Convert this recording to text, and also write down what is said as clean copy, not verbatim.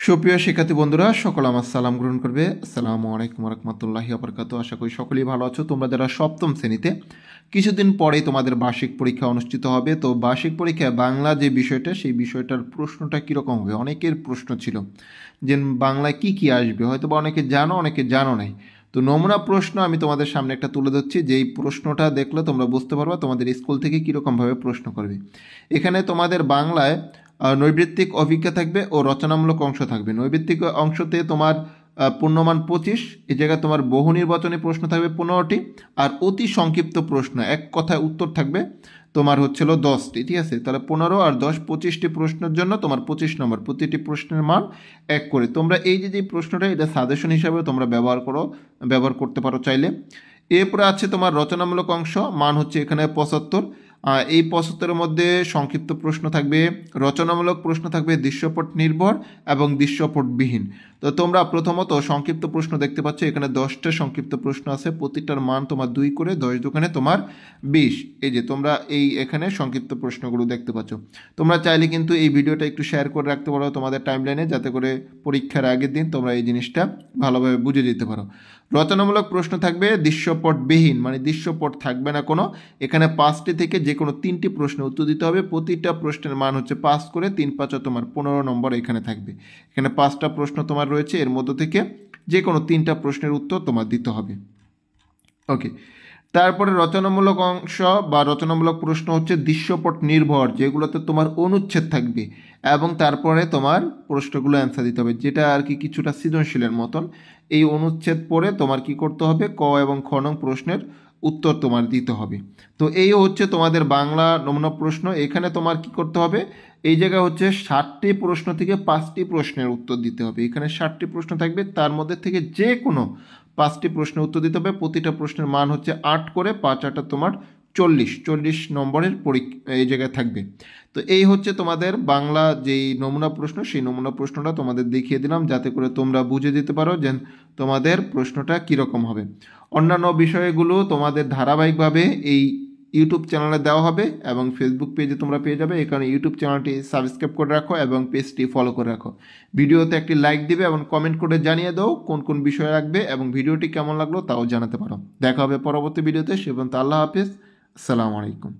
সুপ্রিয় শিক্ষার্থী বন্ধুরা, সকল আমার সালাম গ্রহণ করবে। আসসালামু আলাইকুম রহমতুল্লাহি আবরকাত। আশা করি সকলেই ভালো আছো। তোমরা যারা সপ্তম শ্রেণীতে, কিছুদিন পরেই তোমাদের বার্ষিক পরীক্ষা অনুষ্ঠিত হবে। তো বার্ষিক পরীক্ষায় বাংলা যে বিষয়টা, সেই বিষয়টার প্রশ্নটা কীরকম হবে, অনেকের প্রশ্ন ছিল যে বাংলায় কি কি আসবে, হয়তো বা অনেকে জানো, অনেকে জানো নাই। তো নমুনা প্রশ্ন আমি তোমাদের সামনে একটা তুলে ধরছি, যেই প্রশ্নটা দেখলে তোমরা বুঝতে পারবে তোমাদের স্কুল থেকে কীরকমভাবে প্রশ্ন করবে। এখানে তোমাদের বাংলায় নৈবৃত্তিক অভিজ্ঞতা থাকবে ও রচনামূলক অংশ থাকবে। নৈবৃত্তিক অংশতে তোমার পূর্ণমান 25, এই জায়গায় তোমার বহু নির্বাচনী প্রশ্ন থাকবে 15টি, আর অতি সংক্ষিপ্ত প্রশ্ন এক কথায় উত্তর থাকবে তোমার হচ্ছিল 10টি। ঠিক আছে, তাহলে 15 আর 10 25টি প্রশ্নের জন্য তোমার 25 নম্বর, প্রতিটি প্রশ্নের মান 1 করে। তোমরা এই যে প্রশ্নটা, এটা সাজেশন হিসাবে তোমরা ব্যবহার করতে পারো চাইলে। এরপরে আছে তোমার রচনামূলক অংশ, মান হচ্ছে এখানে 75। এই 75-এর মধ্যে সংক্ষিপ্ত প্রশ্ন থাকবে, রচনামূলক প্রশ্ন থাকবে দৃশ্যপট নির্ভর এবং দৃশ্যপটবিহীন। তো তোমরা প্রথমত সংক্ষিপ্ত প্রশ্ন দেখতে পাচ্ছ, এখানে 10টা সংক্ষিপ্ত প্রশ্ন আছে, প্রতিটার মান তোমার 2 করে, 10 দোকানে তোমার 20। এই যে তোমরা এখানে সংক্ষিপ্ত প্রশ্নগুলো দেখতে পাচ্ছ। তোমরা চাইলে কিন্তু এই ভিডিওটা একটু শেয়ার করে রাখতে পারো তোমাদের টাইমলাইনে, যাতে করে পরীক্ষার আগের দিন তোমরা এই জিনিসটা ভালোভাবে বুঝে যেতে পারো। রচনামূলক প্রশ্ন থাকবে দৃশ্যপটবিহীন, মানে দৃশ্যপট থাকবে না কোনো। এখানে 5টি থেকে যে কোনো 3টি প্রশ্নের উত্তর দিতে হবে। প্রতিটা প্রশ্নের মান হচ্ছে 5 করে, 3 5 তোমার 15 নম্বর এখানে থাকবে। এখানে 5টা প্রশ্ন তোমার রয়েছে, এর মধ্য থেকে যে কোনো 3টা প্রশ্নের উত্তর তোমার দিতে হবে। ওকে, তারপরে রচনামূলক অংশ বা রচনামূলক প্রশ্ন হচ্ছে দৃশ্যপট নির্ভর, যেগুলোতে তোমার অনুচ্ছেদ থাকবে এবং তারপরে তোমার প্রশ্নগুলো অ্যান্সার দিতে হবে, যেটা আর কি কিছুটা সৃজনশীলের মতন। এই অনুচ্ছেদ পড়ে তোমার কি করতে হবে, ক এবং খ নং প্রশ্নের উত্তর তোমার দিতে হবে। তো এই হচ্ছে তোমাদের বাংলা নমুনা প্রশ্ন। এখানে তোমার কি করতে হবে, এই জায়গায় হচ্ছে 60টি প্রশ্ন থেকে 5টি প্রশ্নের উত্তর দিতে হবে। এখানে 60টি প্রশ্ন থাকবে, তার মধ্যে থেকে যে কোনো 5টি প্রশ্নের উত্তর দিতে হবে। প্রতিটা প্রশ্নের মান হচ্ছে 8 করে, 5 8 তোমার 40 নম্বরের এই জায়গায় থাকবে। তো এই হচ্ছে তোমাদের বাংলা যেই নমুনা প্রশ্ন, সেই নমুনা প্রশ্নটা তোমাদের দেখিয়ে দিলাম, যাতে করে তোমরা বুঝে দিতে পারো যে তোমাদের প্রশ্নটা কীরকম হবে। অন্যান্য বিষয়গুলো তোমাদের ধারাবাহিকভাবে এই ইউটিউব চ্যানেলে দেওয়া হবে এবং ফেসবুক পেজে তোমরা পেয়ে যাবে। এই কারণে ইউটিউব চ্যানেলটি সাবস্ক্রাইব করে রাখো এবং পেজটি ফলো করে রাখো। ভিডিওতে একটি লাইক দিবে এবং কমেন্ট করে জানিয়ে দাও কোন কোন বিষয় রাখবে এবং ভিডিওটি কেমন লাগলো তাও জানাতে পারো। দেখা হবে পরবর্তী ভিডিওতে। সে পর্যন্ত আল্লাহ হাফিজ, আসসালামু আলাইকুম।